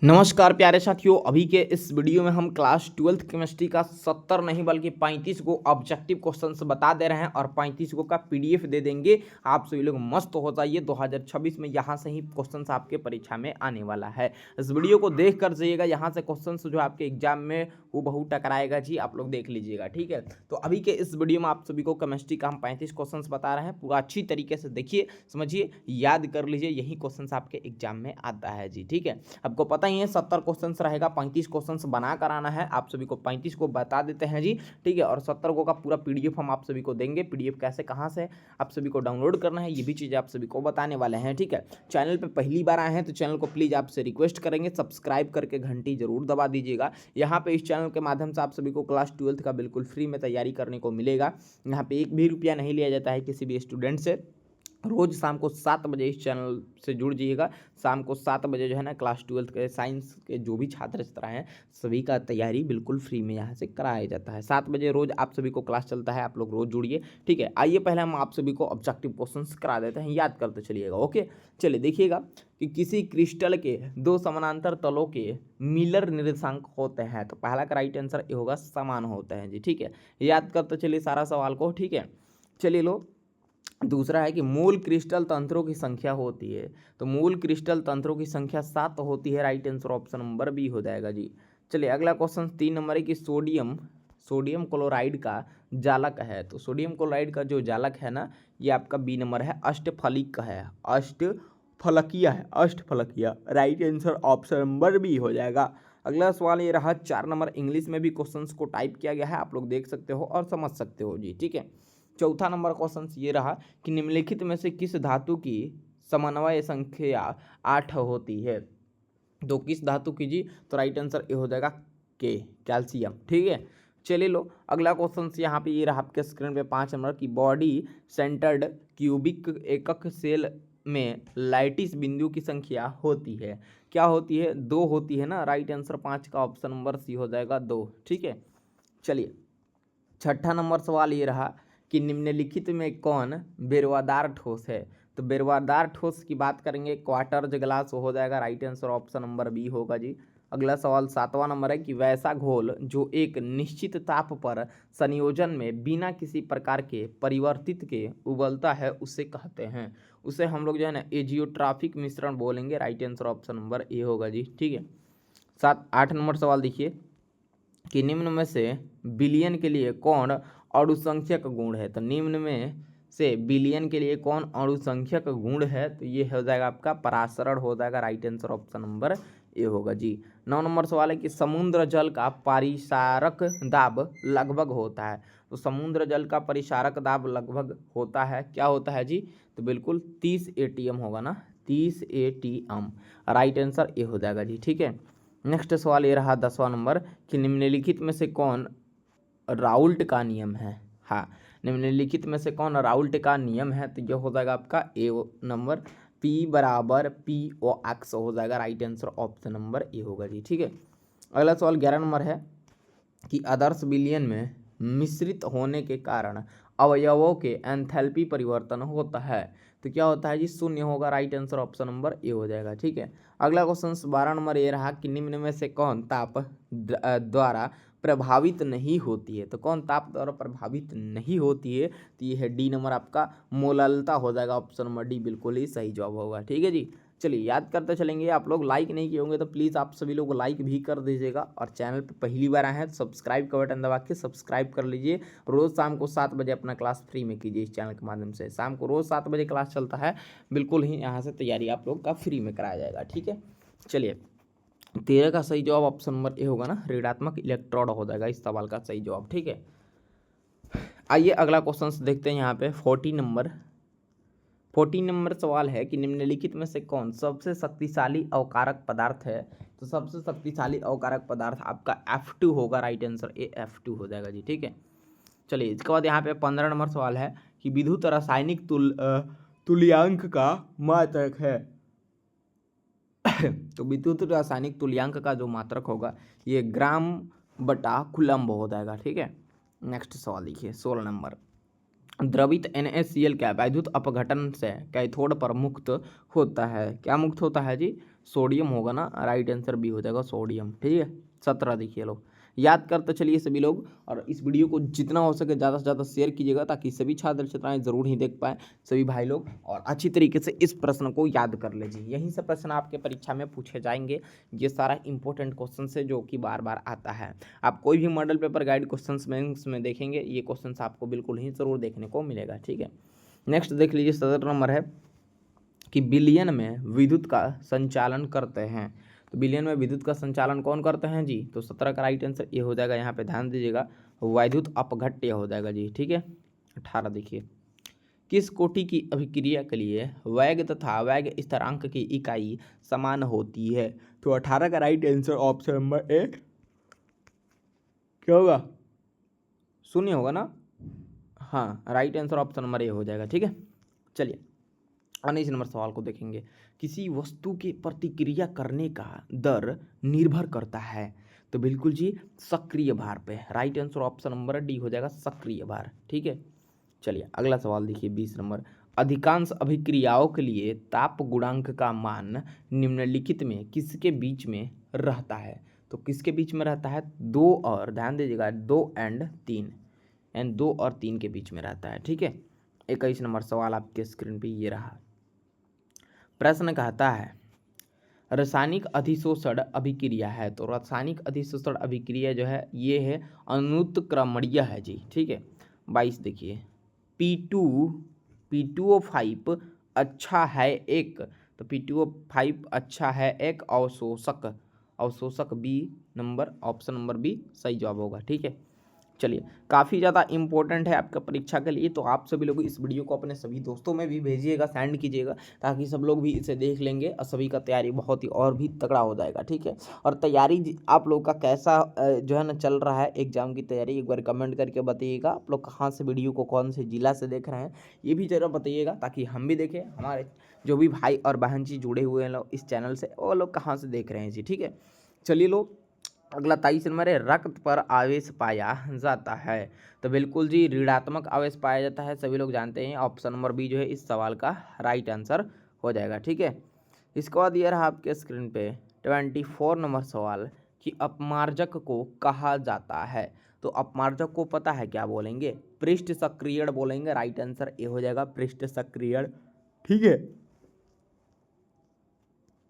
नमस्कार प्यारे साथियों। अभी के इस वीडियो में हम क्लास 12th केमिस्ट्री का 70 नहीं बल्कि 35 को ऑब्जेक्टिव क्वेश्चंस बता दे रहे हैं और 35 को का पीडीएफ दे देंगे। आप सभी लोग मस्त हो जाइए। 2026 में यहाँ से ही क्वेश्चंस आपके परीक्षा में आने वाला है। इस वीडियो को देख कर जाइएगा, यहाँ से क्वेश्चंस जो आपके एग्जाम में वो बहुत टकराएगा जी, आप लोग देख लीजिएगा, ठीक है। तो अभी के इस वीडियो में आप सभी को केमिस्ट्री का हम 35 क्वेश्चन बता रहे हैं। पूरा अच्छी तरीके से देखिए, समझिए, याद कर लीजिए, यही क्वेश्चन आपके एग्जाम में आता है जी, ठीक है। आपको पता ही है 70 क्वेश्चन रहेगा, 35 क्वेश्चन बना कर आना है। आप सभी को 35 को बता देते हैं जी, ठीक है। और 70 को का पूरा पीडीएफ हम आप सभी को देंगे। पीडीएफ कैसे, कहाँ से आप सभी को डाउनलोड करना है, ये भी चीज़ आप सभी को बताने वाले हैं, ठीक है। चैनल पे पहली बार आए हैं तो चैनल को प्लीज़ आपसे रिक्वेस्ट करेंगे सब्सक्राइब करके घंटी जरूर दबा दीजिएगा। यहाँ पे इस चैनल के माध्यम से आप सभी को क्लास 12th का बिल्कुल फ्री में तैयारी करने को मिलेगा। यहाँ पे एक भी रुपया नहीं लिया जाता है किसी भी स्टूडेंट से। रोज़ शाम को 7 बजे इस चैनल से जुड़ जाइएगा। शाम को 7 बजे जो है ना, क्लास 12th के साइंस के जो भी छात्र छात्रा हैं सभी का तैयारी बिल्कुल फ्री में यहाँ से कराया जाता है। 7 बजे रोज़ आप सभी को क्लास चलता है, आप लोग रोज़ जुड़िए, ठीक है। आइए पहले हम आप सभी को ऑब्जेक्टिव क्वेश्चंस करा देते हैं, याद करते चलिएगा, ओके। चलिए देखिएगा कि किसी क्रिस्टल के दो समानांतर तलों के मिलर निर्देशांक होते हैं, तो पहला का राइट आंसर ये होगा समान होते हैं जी, ठीक है। याद करते चलिए सारा सवाल को, ठीक है। चलिए लो, दूसरा है कि मूल क्रिस्टल तंत्रों की संख्या होती है, तो मूल क्रिस्टल तंत्रों की संख्या 7 होती है। Right answer option number B हो जाएगा जी। चलिए अगला क्वेश्चन 3 नंबर है कि सोडियम क्लोराइड का जालक है, तो सोडियम क्लोराइड का जो जालक है ना, ये आपका बी नंबर है, अष्टफलिक है, अष्टफलकिया। Right answer option number B हो जाएगा। अगला सवाल ये रहा 4 नंबर, इंग्लिश में भी क्वेश्चंस को टाइप किया गया है, आप लोग देख सकते हो और समझ सकते हो जी, ठीक है। चौथा नंबर क्वेश्चन ये रहा कि निम्नलिखित में से किस धातु की समन्वय संख्या 8 होती है, तो किस धातु की जी, तो राइट आंसर ये हो जाएगा के, कैल्शियम, ठीक है। चलिए लो, अगला क्वेश्चन यहाँ पे ये रहा आपके स्क्रीन पे 5 नंबर की बॉडी सेंटर्ड क्यूबिक एकक सेल में लाइटिस बिंदु की संख्या होती है, क्या होती है, 2 होती है ना। राइट आंसर 5 का ऑप्शन नंबर सी हो जाएगा 2, ठीक है। चलिए छठा नंबर सवाल ये रहा कि निम्नलिखित में कौन बेरवादार ठोस है, तो बेरवादार ठोस की बात करेंगे, क्वार्टर्ज ग्लास हो जाएगा। Right answer option number B होगा जी। अगला सवाल 7वां नंबर है कि वैसा घोल जो एक निश्चित ताप पर संयोजन में बिना किसी प्रकार के परिवर्तित के उबलता है उसे कहते हैं, उसे हम लोग जो है ना एजियोट्रॉपिक मिश्रण बोलेंगे। Right answer option number A होगा जी, ठीक है। 8 नंबर सवाल देखिए कि निम्न में से बिलियन के लिए कौन अणुसंख्यक गुण है, तो निम्न में से बिलियन के लिए कौन अणुसंख्यक गुण है, तो ये हो जाएगा आपका परासरण हो जाएगा। Right answer option number A होगा जी। 9 नंबर सवाल है कि समुद्र जल का परिसारक दाब लगभग होता है, तो समुद्र जल का परिसारक दाब लगभग होता है, क्या होता है जी, तो बिल्कुल 30 एटीएम होगा ना, 30 एटीएम। राइट आंसर ए हो जाएगा जी, ठीक है। नेक्स्ट सवाल ये रहा 10वां नंबर कि निम्नलिखित में से कौन राउल्ट का नियम है, हाँ, निम्नलिखित में से कौन राउल्ट का नियम है, तो यह हो जाएगा आपका ए नंबर, P बराबर PO(x) हो जाएगा। Right answer option number A होगा जी, ठीक है। अगला सवाल 11 नंबर है कि आदर्श विलयन में मिश्रित होने के कारण अवयवों के एंथैल्पी परिवर्तन होता है, तो क्या होता है जी, 0 होगा। Right answer option number A हो जाएगा, ठीक है। अगला क्वेश्चन 12 नंबर ये रहा कि निम्न में से कौन ताप द्वारा प्रभावित नहीं होती है, तो कौन ताप द्वारा प्रभावित नहीं होती है, तो ये है डी नंबर आपका मोललता हो जाएगा। ऑप्शन नंबर डी बिल्कुल ही सही जवाब होगा, ठीक है जी। चलिए याद करते चलेंगे। आप लोग लाइक नहीं किए होंगे तो प्लीज़ आप सभी लोग लाइक भी कर दीजिएगा, और चैनल पे पहली बार आए हैं तो सब्सक्राइब का बटन दबा के सब्सक्राइब कर लीजिए। रोज़ शाम को 7 बजे अपना क्लास फ्री में कीजिए इस चैनल के माध्यम से। शाम को रोज़ 7 बजे क्लास चलता है, बिल्कुल ही यहाँ से तैयारी आप लोग का फ्री में कराया जाएगा, ठीक है। चलिए 13 का सही जवाब ऑप्शन नंबर ए होगा ना, ऋणात्मक इलेक्ट्रोड हो जाएगा इस सवाल का सही जवाब, ठीक है। आइए अगला क्वेश्चन देखते हैं यहाँ पे 14 नंबर सवाल है कि निम्नलिखित में से कौन सबसे शक्तिशाली अवकारक पदार्थ है, तो सबसे शक्तिशाली अवकारक पदार्थ आपका F2 होगा। राइट आंसर ए F2 हो जाएगा जी, ठीक है। चलिए इसके बाद यहाँ पे 15 नंबर सवाल है कि विद्युत रासायनिक तुल्यांक का मात्रक है तो विद्युत रासायनिक तुल्यांक का जो मात्रक होगा ये ग्राम बटा कूलम्ब हो जाएगा, ठीक है। नेक्स्ट सवाल देखिए 16 नंबर द्रवित NaCl क्या है? वैद्युत अपघटन से कैथोड पर मुक्त होता है। क्या मुक्त होता है जी? सोडियम होगा ना, राइट आंसर बी हो जाएगा सोडियम। ठीक है, 17 देखिए लोग, याद करते चलिए सभी लोग, और इस वीडियो को जितना हो सके ज़्यादा से ज़्यादा शेयर कीजिएगा ताकि सभी छात्र छात्राएं जरूर ही देख पाए, सभी भाई लोग, और अच्छी तरीके से इस प्रश्न को याद कर लीजिए। यहीं से प्रश्न आपके परीक्षा में पूछे जाएंगे। ये सारा इंपॉर्टेंट क्वेश्चन है जो कि बार बार आता है। आप कोई भी model paper guide question mains में देखेंगे, ये क्वेश्चन आपको बिल्कुल ही ज़रूर देखने को मिलेगा। ठीक है, नेक्स्ट देख लीजिए, 17 नंबर है कि बिलियन में विद्युत का संचालन करते हैं। तो बिलियन में विद्युत का संचालन कौन करते हैं जी? तो 17 का राइट आंसर ये हो जाएगा, यहाँ पे ध्यान दीजिएगा, वैद्युत अपघट्य हो जाएगा जी। ठीक है, 18 देखिए, किस कोटि की अभिक्रिया के लिए वेग तथा वेग स्थिरांक की इकाई समान होती है? तो 18 का right answer option number A क्या होगा? शून्य होगा ना। हाँ, right answer option number A हो जाएगा। ठीक है, चलिए 19 नंबर सवाल को देखेंगे। किसी वस्तु के प्रतिक्रिया करने का दर निर्भर करता है, तो बिल्कुल जी सक्रिय भार पे। Right answer option number D हो जाएगा, सक्रिय भार। ठीक है, चलिए अगला सवाल देखिए, 20 नंबर। अधिकांश अभिक्रियाओं के लिए ताप गुणांक का मान निम्नलिखित में किसके बीच में रहता है? तो किसके बीच में रहता है? 2 और, ध्यान दीजिएगा, 2 एंड 3, एंड 2 और 3 के बीच में रहता है। ठीक है, 21 नंबर सवाल आपके स्क्रीन पे ये रहा। प्रश्न कहता है रासायनिक अधिशोषण अभिक्रिया है। तो रासायनिक अधिशोषण अभिक्रिया जो है ये है अनुत्क्रमणीय है जी। ठीक है, 22 देखिए, P2O5 अच्छा है एक, तो P2O5 अच्छा है एक अवशोषक। अवशोषक B number, option number B सही जवाब होगा। ठीक है, चलिए काफ़ी ज़्यादा इंपॉर्टेंट है आपका परीक्षा के लिए, तो आप सभी लोग इस वीडियो को अपने सभी दोस्तों में भी भेजिएगा, सेंड कीजिएगा, ताकि सब लोग भी इसे देख लेंगे और सभी का तैयारी बहुत ही और भी तगड़ा हो जाएगा। ठीक है, और तैयारी आप लोग का कैसा जो है ना चल रहा है एग्जाम की तैयारी, एक बार कमेंट करके बताइएगा। आप लोग कहाँ से वीडियो को कौन से जिला से देख रहे हैं ये भी जरूर बताइएगा, ताकि हम भी देखें, हमारे जो भी भाई और बहन जी जुड़े हुए हैं लोग इस चैनल से, वो लोग कहाँ से देख रहे हैं जी। ठीक है, चलिए लोग अगला 23 नंबर है, रक्त पर आवेश पाया जाता है। तो बिल्कुल जी ऋणात्मक आवेश पाया जाता है, सभी लोग जानते हैं, ऑप्शन नंबर बी जो है इस सवाल का राइट आंसर हो जाएगा। ठीक है, इसके बाद ये रहा आपके स्क्रीन पे 24 नंबर सवाल कि अपमार्जक को कहा जाता है। तो अपमार्जक को पता है क्या बोलेंगे? पृष्ठ सक्रियण बोलेंगे। राइट आंसर ए हो जाएगा, पृष्ठ सक्रियण। ठीक है,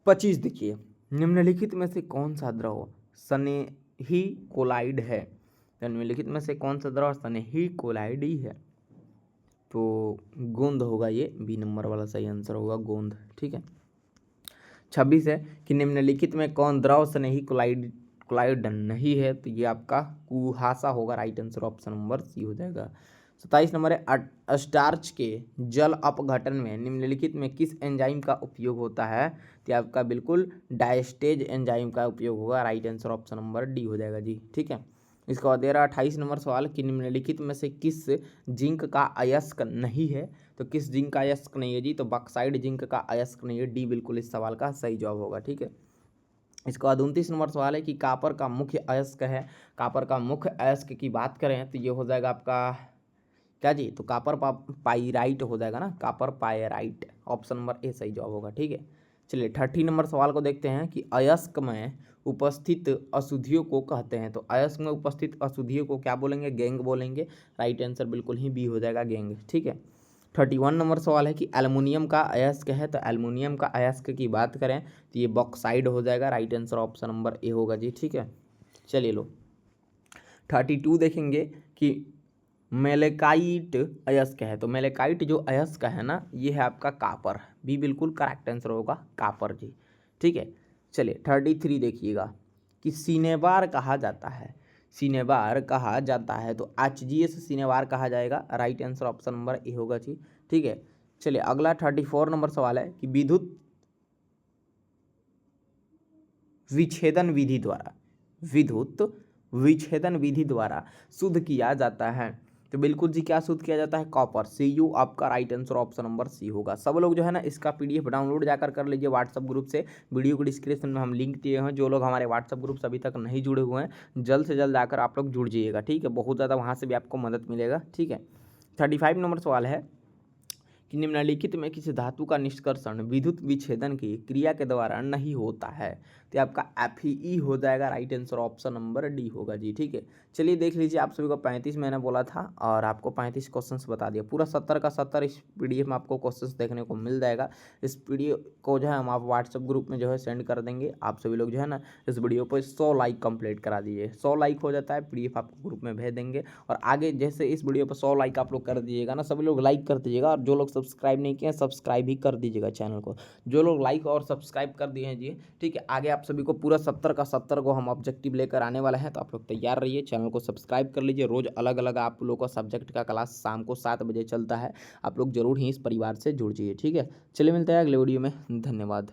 25 देखिए, निम्नलिखित में से कौन सा द्रव स्नेही कोलाइड है? तो निम्नलिखित में से कौन सा द्रव स्नेही कोलाइड ही है? तो गोंद होगा, ये बी नंबर वाला सही आंसर होगा, गोंद। ठीक है, 26 है कि निम्नलिखित में कौन द्रव स्नेही कोलाइड कोलाइड नहीं है? तो ये आपका कुहासा होगा। Right answer option number C हो जाएगा। 27 नंबर है स्टार्च के जल अपघटन में निम्नलिखित में किस एंजाइम का उपयोग होता है? तो आपका बिल्कुल डायस्टेज एंजाइम का उपयोग होगा। Right answer option number D हो जाएगा जी। ठीक है, इसका बाद दे रहा 28 नंबर सवाल कि निम्नलिखित में से किस जिंक का अयस्क नहीं है? तो किस जिंक का अयस्क नहीं है जी? तो बॉक्साइड जिंक का अयस्क नहीं है, डी बिल्कुल इस सवाल का सही जवाब होगा। ठीक है, इसके बाद 29 नंबर सवाल है कि कापर का मुख्य अयस्क है। कापर का मुख्य अयस्क की बात करें तो ये हो जाएगा आपका क्या जी? तो कापर पाइराइट हो जाएगा ना, copper pyrite, option number A सही जवाब होगा। ठीक है, चलिए 30 नंबर सवाल को देखते हैं कि अयस्क में उपस्थित अशुद्धियों को कहते हैं। तो अयस्क में उपस्थित अशुद्धियों को क्या बोलेंगे? गैंग बोलेंगे। राइट आंसर बिल्कुल ही बी हो जाएगा, गैंग। ठीक है, 31 नंबर सवाल है कि एल्युमिनियम का अयस्क है। तो एल्युमिनियम का अयस्क की बात करें तो ये बॉक्साइड हो जाएगा। Right answer option number A होगा जी। ठीक है, चलिए लो 32 देखेंगे कि मेलेकाइट अयस्क है। तो मेलेकाइट जो अयस्क है ना, ये है आपका कापर, भी बिल्कुल करेक्ट आंसर होगा, कापर जी। ठीक है, चलिए 33 देखिएगा कि सिनेबार कहा जाता है। सिनेबार कहा जाता है तो HGS सिनेबार कहा जाएगा। Right answer option number A होगा जी। ठीक है, चलिए अगला 34 नंबर सवाल है कि विद्युत विच्छेदन विधि द्वारा, विद्युत विच्छेदन विधि द्वारा शुद्ध किया जाता है। तो बिल्कुल जी क्या शुद्ध किया जाता है? कॉपर, Cu आपका right answer option number C होगा। सब लोग जो है ना इसका PDF डाउनलोड जाकर कर लीजिए व्हाट्सअप ग्रुप से। वीडियो को डिस्क्रिप्शन में हम लिंक दिए हैं। जो लोग हमारे व्हाट्सअप ग्रुप से अभी तक नहीं जुड़े हुए हैं, जल्द से जल्द आकर आप लोग जुड़ जाइएगा। ठीक है, बहुत ज़्यादा वहाँ से भी आपको मदद मिलेगा। ठीक है, 35 नंबर सवाल है कि निम्नलिखित में किसी धातु का निष्कर्षण विद्युत विच्छेदन की क्रिया के द्वारा नहीं होता है। तो आपका FEE हो जाएगा, right answer option number D होगा जी। ठीक है, चलिए देख लीजिए, आप सभी को 35 मैंने बोला था और आपको 35 क्वेश्चंस बता दिया। पूरा 70 का 70 इस PDF में आपको क्वेश्चंस देखने को मिल जाएगा। इस PDF को जो है हम आप व्हाट्सएप ग्रुप में जो है सेंड कर देंगे। आप सभी लोग जो है ना इस वीडियो पर 100 लाइक कंप्लीट करा दीजिए। 100 लाइक हो जाता है, PDF आपको ग्रुप में भेज देंगे। और आगे जैसे इस वीडियो पर 100 लाइक आप लोग कर दीजिएगा ना, सभी लोग लाइक कर दीजिएगा, और जो लोग सब्सक्राइब नहीं किए हैं सब्सक्राइब भी कर दीजिएगा चैनल को। जो लोग लाइक और सब्सक्राइब कर दिए हैं जी, ठीक है, आगे आप सभी को पूरा 70 का 70 को हम ऑब्जेक्टिव लेकर आने वाले हैं। तो आप लोग तैयार रहिए, चैनल को सब्सक्राइब कर लीजिए। रोज अलग अलग आप लोगों का सब्जेक्ट का क्लास शाम को 7 बजे चलता है। आप लोग जरूर ही इस परिवार से जुड़ जाइए। ठीक है, चलिए मिलते हैं अगले वीडियो में। धन्यवाद।